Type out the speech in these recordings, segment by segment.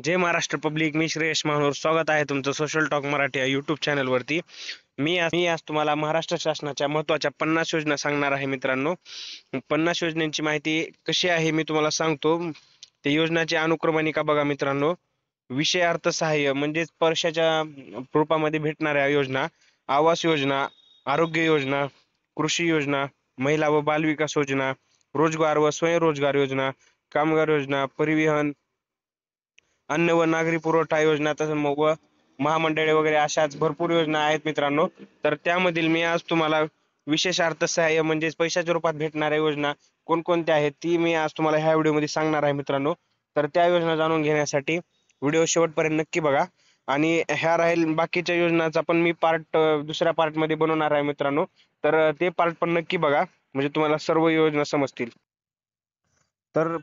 जय Maharashtra public. मी श्रेयश महानोर. स्वागत आहे तुमचं सोशल टॉक मराठी या यूट्यूब चॅनलवरती. मी आज तुम्हाला महाराष्ट्र शासनाच्या महत्त्वाच्या 50 योजना सांगणार आहे मित्रांनो. 50 योजनांची माहिती कशी आहे मी तुम्हाला सांगतो. ते योजनाची अनुक्रमणिका बघा मित्रांनो. विषय अर्थसहाय्य म्हणजेच पैशाच्या रूपामध्ये भेटणाऱ्या योजना, आवास योजना, आरोग्य योजना, कृषी योजना, महिला व बालविकास योजना, रोजगार व स्वयंरोजगार योजना, कामगार योजना, परिवहन, अन्न व नागरी पुरवठा योजना, तसंच व महामंडळे वगैरे अशाच भरपूर योजना आहेत मित्रांनो. तर त्यामधील मी आज तुम्हाला विशेष अर्थसहाय्य म्हणजेच पैशाच्या रूपात भेटणाऱ्या योजना कोणकोणत्या आहेत ती मी आज तुम्हाला ह्या व्हिडिओमध्ये सांगणार आहे मित्रांनो. तर त्या योजना जाणून घेण्यासाठी व्हिडिओ शेवटपर्यंत नक्की बघा. आणि ह्या राहील बाकीच्या योजनाचा पण मी दुसऱ्या पार्टमध्ये बनवणार आहे मित्रांनो. तर ते पार्ट पण नक्की बघा म्हणजे तुम्हाला सर्व योजना समजतील. तर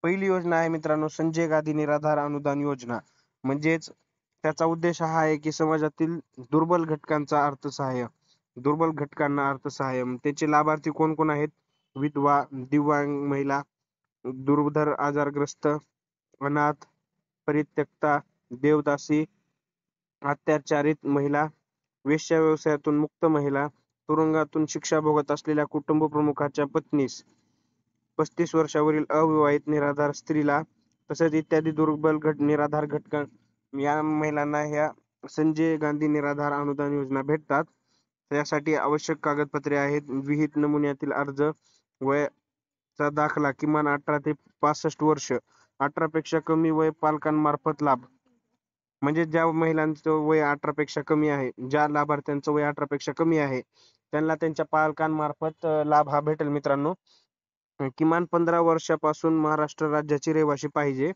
पहिली योजना आहे मित्रांनो संजय गांधी निराधार अनुदान योजना. म्हणजेच त्याचा उद्देश हा आहे की समाजातील दुर्बल घटकांना अर्थसहाय्य. त्याचे लाभार्थी कोण कोण आहेत? विधवा, दिव्यांग महिला, दुर्धर आजारग्रस्त, अनाथ, परित्यक्ता, देवदासी, अत्याचारित महिला, वेश्या व्यवसायातून मुक्त महिला, तुरुंगातून शिक्षा भोगत असलेल्या कुटुंब प्रमुखाच्या पत्नीस, 35 वर्षावरील अविवाहित निराधार स्त्रीला, तसेच इत्यादी दुर्बल निराधार घटक या महिलांना ह्या संजय गांधी निराधार अनुदान योजना भेटतात. त्यासाठी आवश्यक कागदपत्रे आहेत: विहित नमुन्यातील अर्ज, वयाचा दाखला, किमान 18 ते 65 वर्ष, 18 पेक्षा कमी वय पालकांमार्फत लाभ. म्हणजे ज्या महिलांचं वय 18 पेक्षा कमी आहे, ज्या लाभार्थ्यांचं वय 18 पेक्षा कमी आहे त्यांना त्यांच्या पालकांमार्फत लाभ हा भेटेल मित्रांनो. किमान 15 वर्षापासून महाराष्ट्र राज्याची रहिवासी पाहिजे.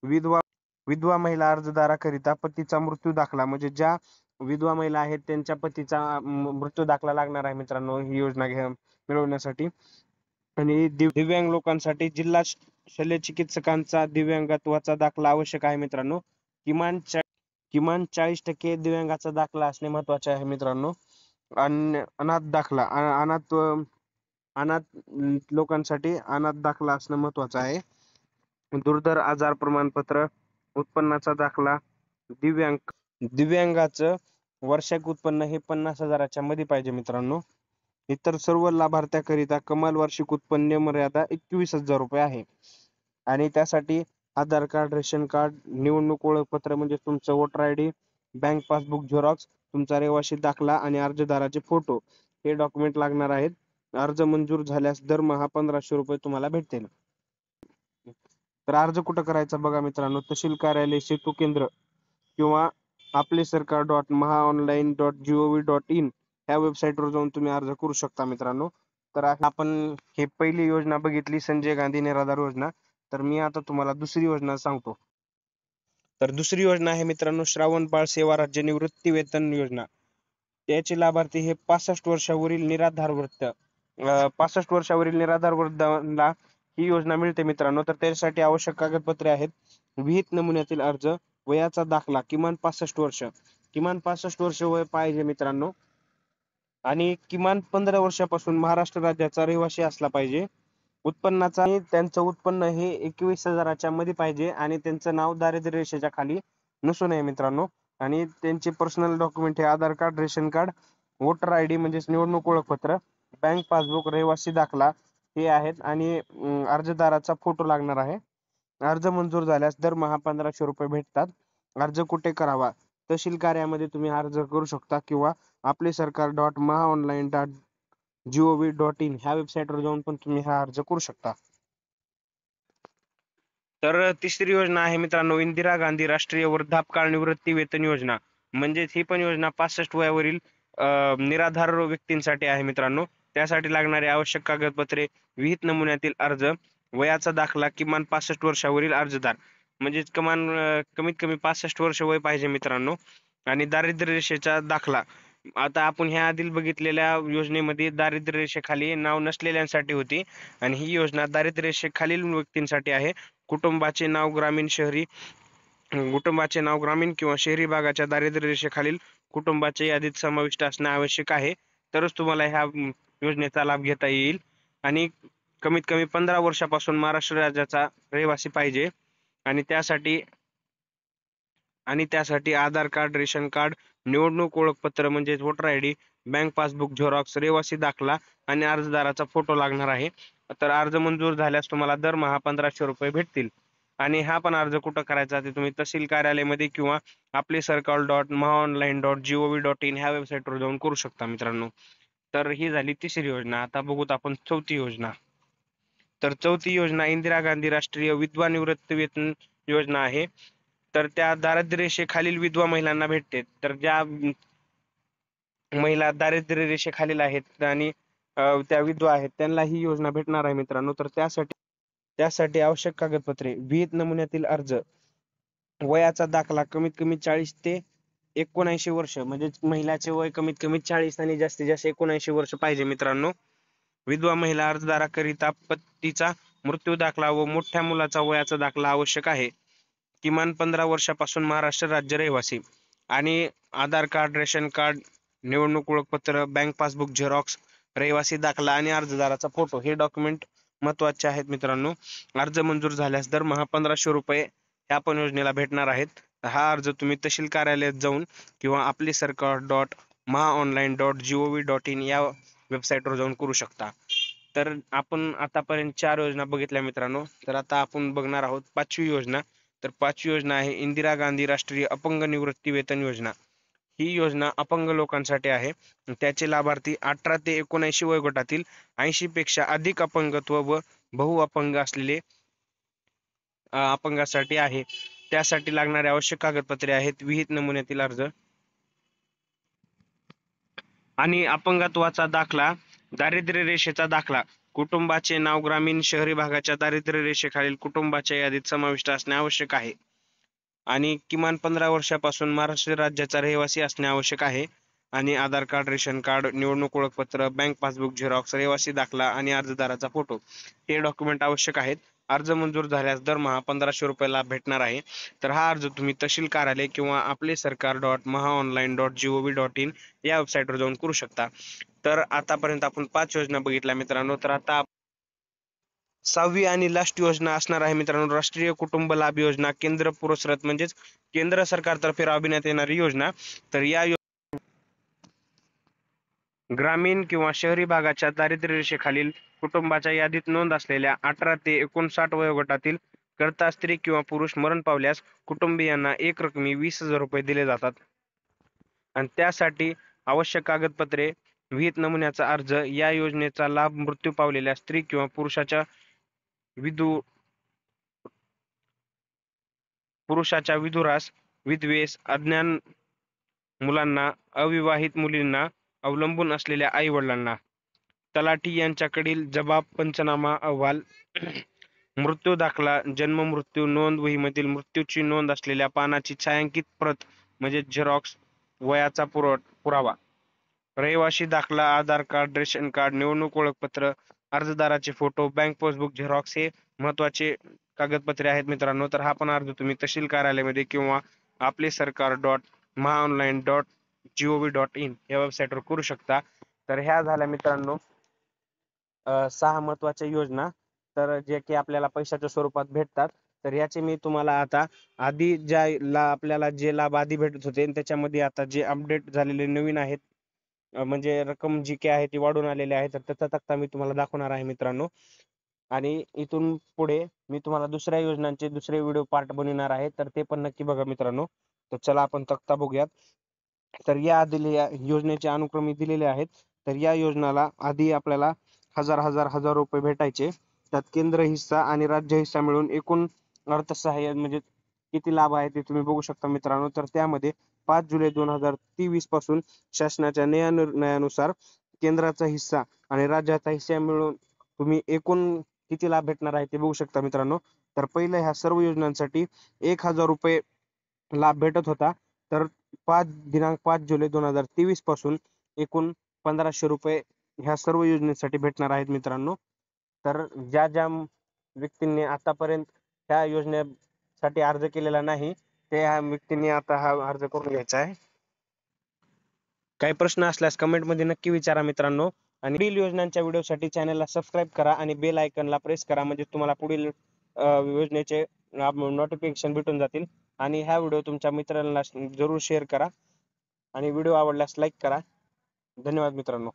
विधवा विधवा महिला अर्जदाराकरिता पतीचा मृत्यू दाखला, म्हणजे ज्या विधवा महिला आहेत त्यांच्या पतीचा मृत्यू दाखला लागणार आहे मित्रांनो ही योजना मिळवण्यासाठी. आणि दिव्यांग लोकांसाठी जिल्हा शल्यचिकित्सकांचा दिव्यांगत्वाचा दाखला आवश्यक आहे मित्रांनो. किमान 40% दिव्यांगाचा दाखला असणे महत्वाचे आहे मित्रांनो. अनाथ दाखला, अनाथ लोकांसाठी अनाथ दाखला असणं महत्वाचं आहे. दुर्धर आजार प्रमाणपत्र, उत्पन्नाचा दाखला, दिव्यांगाचं वार्षिक उत्पन्न हे 50,000च्या मध्ये पाहिजे मित्रांनो. इतर सर्व लाभार्थ्याकरिता कमाल वार्षिक उत्पन्न मर्यादा 21,000 रुपये आहे. आणि त्यासाठी आधार कार्ड, रेशन कार्ड, निवडणूक ओळखपत्र म्हणजे तुमचं voter ID, bank passbook Xerox, तुमचा रहिवासी दाखला आणि अर्जदाराचे फोटो हे डॉक्युमेंट लागणार आहेत. अर्ज मंजूर झाल्यास दरमहा 1,500 रुपये तुम्हाला भेटतील. तर अर्ज कुठं करायचा बघा मित्रांनो. तहसील कार्यालय, सेतू केंद्र किंवा आपले सरकार .महाऑनलाईन.gov.in ह्या वेबसाईटवर जाऊन तुम्ही अर्ज करू शकता मित्रांनो. तर आपण ही पहिली योजना बघितली संजय गांधी निराधार योजना. तर मी आता तुम्हाला दुसरी योजना सांगतो. तर दुसरी योजना आहे मित्रांनो श्रावणबाळ सेवा राज्य निवृत्ती वेतन योजना. त्याचे लाभार्थी हे 65 वर्षावरील निराधार वृद्ध 65 वर्षावरील निराधार वृद्धांना ही योजना मिळते मित्रांनो. तर त्यासाठी आवश्यक कागदपत्रे आहेत: विहित नमुन्यातील अर्ज, वयाचा दाखला, किमान 65 वर्ष वय पाहिजे मित्रांनो. आणि किमान 15 वर्षापासून महाराष्ट्र राज्याचा रहिवासी असला पाहिजे. उत्पन्नाचा त्यांचं उत्पन्न हे 21,000च्या मध्ये पाहिजे आणि त्यांचं नाव दारिद्र्य रेषेच्या खाली नसू नये मित्रांनो. आणि त्यांचे पर्सनल डॉक्युमेंट हे Aadhaar card, ration card, voter ID म्हणजेच निवडणूक ओळखपत्र, बँक पासबुक, रहिवासी दाखला हे आहेत. आणि अर्जदाराचा फोटो लागणार आहे. अर्ज मंजूर झाल्यास दरमहा 1,500 रुपये भेटतात. अर्ज कुठे करावा? तहसील कार्यालयामध्ये तुम्ही अर्ज करू शकता किंवा आपले सरकार .महाऑनलाईन.gov.in ह्या वेबसाईटवर जाऊन पण तुम्ही हा अर्ज करू शकता. तर तिसरी योजना आहे मित्रांनो इंदिरा गांधी राष्ट्रीय वृद्धापकाळ निवृत्ती वेतन योजना. म्हणजेच ही पण योजना 65 वयावरील निराधार व्यक्तींसाठी आहे मित्रांनो. त्यासाठी लागणारे आवश्यक कागदपत्रे: विहित नमुन्यातील अर्ज, वयाचा दाखला, किमान 65 वर्षावरील अर्जदार म्हणजेच कमीत कमी 65 वर्ष वय पाहिजे मित्रांनो. आणि दारिद्र्य रेषेचा दाखला. आता आपण ह्या आधी बघितलेल्या योजनेमध्ये दारिद्र्य रेषेखाली नाव नसलेल्यांसाठी होती आणि ही योजना दारिद्र्य रेषेखालील व्यक्तींसाठी आहे. कुटुंबाचे नाव ग्रामीण किंवा शहरी भागाच्या दारिद्र्य रेषेखालील कुटुंबाच्या यादीत समाविष्ट असणे आवश्यक आहे. तरच तुम्हाला ह्या योजनेचा लाभ घेता येईल. आणि कमीत कमी 15 वर्षापासून महाराष्ट्र राज्याचा रहिवासी पाहिजे. आणि त्यासाठी आणि त्यासाठी आधार कार्ड, रेशन कार्ड, निवडणूक ओळखपत्र म्हणजेच voter I D, bank passbook Xerox, रहिवासी दाखला आणि अर्जदाराचा फोटो लागणार आहे. तर अर्ज मंजूर झाल्यास तुम्हाला दरमहा 1500 रुपये भेटतील. आणि हा पण अर्ज कुठं करायचा ते तुम्ही तहसील कार्यालयामध्ये किंवा आपले सरकार.महाऑनलाईन.gov.in ह्या वेबसाईटवर जाऊन करू शकता मित्रांनो. तर ही झाली तिसरी योजना. आता बघूत आपण चौथी योजना. तर चौथी योजना इंदिरा गांधी राष्ट्रीय विधवा निवृत्तीवेतन योजना आहे. तर त्या दारिद्र्य रेषेखालील विधवा महिलांना भेटते. तर ज्या महिला दारिद्र्य रेषेखालील आहेत आणि त्या विधवा आहेत त्यांना ही योजना भेटणार आहे मित्रांनो. तर त्यासाठी आवश्यक कागदपत्रे: विहित नमुन्यातील अर्ज, वयाचा दाखला कमीत कमी 40 ते 79 वर्ष, म्हणजे महिलाचे वय कमीत कमी 40 आणि जास्तीत जास्त 79 वर्ष पाहिजे मित्रांनो. विधवा महिला अर्जदाराकरिता पतीचा मृत्यू दाखला व मोठ्या मुलाचा वयाचा दाखला आवश्यक आहे. किमान 15 वर्षापासून महाराष्ट्र राज्य रहिवासी आणि आधार कार्ड, रेशन कार्ड, निवडणूक ओळखपत्र, बँक पासबुक झेरॉक्स, रहिवासी दाखला आणि अर्जदाराचा फोटो हे डॉक्युमेंट महत्वाचे आहेत मित्रांनो. अर्ज मंजूर झाल्यास दरमहा 1500 रुपये ह्या पण योजनेला भेटणार आहेत. हा अर्ज तुम्ही तहसील कार्यालयात जाऊन किंवा आपले सरकार.महाऑनलाईन.gov.in या वेबसाईटवर जाऊन करू शकता. तर आपण आतापर्यंत 4 योजना बघितल्या मित्रांनो. तर आता आपण बघणार आहोत 5वी योजना. तर 5वी योजना आहे इंदिरा गांधी राष्ट्रीय अपंग निवृत्ती वेतन योजना. ही योजना अपंग लोकांसाठी आहे. त्याचे लाभार्थी 18 ते 79 वयोगटातील 80 पेक्षा अधिक अपंगत्व व बहुअपंग असलेले अपंगासाठी आहे. त्यासाठी लागणारे आवश्यक कागदपत्रे आहेत: विहित नमुन्यातील अर्ज आणि अपंगत्वाचा दाखला, दारिद्र्य रेषेचा दाखला, कुटुंबाचे नाव ग्रामीण शहरी भागाच्या दारिद्र्य रेषेखालील कुटुंबाच्या यादीत समाविष्ट असणे आवश्यक आहे आणि किमान 15 वर्षापासून महाराष्ट्र राज्याचा रहिवासी असणे आवश्यक आहे आणि आधार कार्ड, रेशन कार्ड, निवडणूक ओळखपत्र, बँक पासबुक झेरॉक्स, रहिवासी दाखला आणि अर्जदाराचा फोटो हे डॉक्युमेंट आवश्यक आहेत. अर्ज मंजूर झाल्यास दरमहा 1500 रुपये लाभ भेटणार आहे. तर हा अर्ज तुम्ही तहसील कार्यालय किंवा आपले सरकार.महाऑनलाईन.gov.in या वेबसाईटवर जाऊन करू शकता. तर आतापर्यंत आपण 5 योजना बघितल्या मित्रांनो. तर आता 6वी आणि लास्ट योजना असणार आहे मित्रांनो राष्ट्रीय कुटुंब लाभ योजना, केंद्र पुरस्कृत म्हणजेच केंद्र सरकारतर्फे राबविण्यात येणारी योजना. तर या ग्रामीण किंवा शहरी भागाच्या दारिद्र्य रेषेखालील कुटुंबाच्या यादीत नोंद असलेल्या 18 ते 59 वयोगटातील कर्ता स्त्री किंवा पुरुष मरण पावल्यास कुटुंबियांना एक रकमी 20,000 रुपये दिले जातात आणि त्यासाठी आवश्यक कागदपत्रे: विहित नमुन्याचा अर्ज. या योजनेचा लाभ मृत्यू पावलेल्या स्त्री किंवा पुरुषाच्या विधुरास, विधवेस, अज्ञान मुलांना, अविवाहित मुलींना, अवलंबून असलेल्या आई वडिलांना, तलाठी यांच्याकडील जबाब पंचनामा अहवाल, मृत्यू दाखला, जन्म मृत्यू नोंद वहीमधील मृत्यूची नोंद असलेल्या पानाची छायांकित प्रत म्हणजे झेरॉक्स, वयाचा पुरावा, रहिवासी दाखला, आधार कार्ड, रेशन कार्ड, निवडणूक ओळखपत्र, अर्जदाराचे फोटो, बँक पासबुक झेरॉक्स हे महत्वाचे कागदपत्रे आहेत मित्रांनो. तर हा पण अर्ज तुम्ही तहसील कार्यालयामध्ये किंवा आपले सरकार.महाऑनलाईन.gov.in या वेबसाईटवर करू शकता. तर ह्या झाल्या मित्रांनो 6 महत्वाच्या योजना. तर जे की आपल्याला पैशाच्या स्वरूपात भेटतात. तर याचे मी तुम्हाला आता आधी आपल्याला जे लाभ आधी भेटत होते त्याच्यामध्ये आता जे अपडेट झालेले नवीन आहेत म्हणजे रक्कम जी काही आहे ती वाढून आलेली आहे. तर त्याचा तक्ता मी तुम्हाला दाखवणार आहे मित्रांनो. आणि इथून पुढे मी तुम्हाला दुसऱ्या योजनांचे दुसरे व्हिडिओ पार्ट बनवणार आहे. तर ते पण नक्की बघा मित्रांनो. तर चला आपण तक्ता बघूयात. तर या योजनेचे अनुक्रमे दिलेले आहेत. तर या योजनाला आधी आपल्याला हजार रुपये भेटायचे. त्यात केंद्र हिस्सा आणि राज्य हिस्सा मिळून एकूण अर्थसहाय्य म्हणजे किती लाभ आहे ते तुम्ही बघू शकता मित्रांनो. तर त्यामध्ये 5 जुलै 2023 पासून शासनाच्या निर्णयानुसार केंद्राचा हिस्सा आणि राज्याचा हिस्सा मिळून तुम्ही एकूण किती लाभ भेटणार आहे ते बघू शकता मित्रांनो. तर पहिलं ह्या सर्व योजनांसाठी 1000 रुपये लाभ भेटत होता. तर दिनांक 5 जुलै 2023 पासून एकूण 1500 रुपये ह्या सर्व योजनेसाठी भेटणार आहेत मित्रांनो. तर ज्या व्यक्तींनी आतापर्यंत ह्या योजनेसाठी अर्ज केलेला नाही त्या व्यक्तींनी आता हा अर्ज करून घ्यायचा आहे. काही प्रश्न असल्यास कमेंट मध्ये नक्की विचारा मित्रांनो. आणि पुढील योजनांच्या व्हिडिओसाठी चॅनलला सबस्क्राईब करा आणि बेल आयकॉनला प्रेस करा म्हणजे तुम्हाला पुढील योजनेचे नोटिफिकेशन भेटून जातील. आणि हा व्हिडिओ तुमच्या मित्रांना जरूर शेअर करा आणि व्हिडिओ आवडल्यास लाईक करा. धन्यवाद मित्रांनो.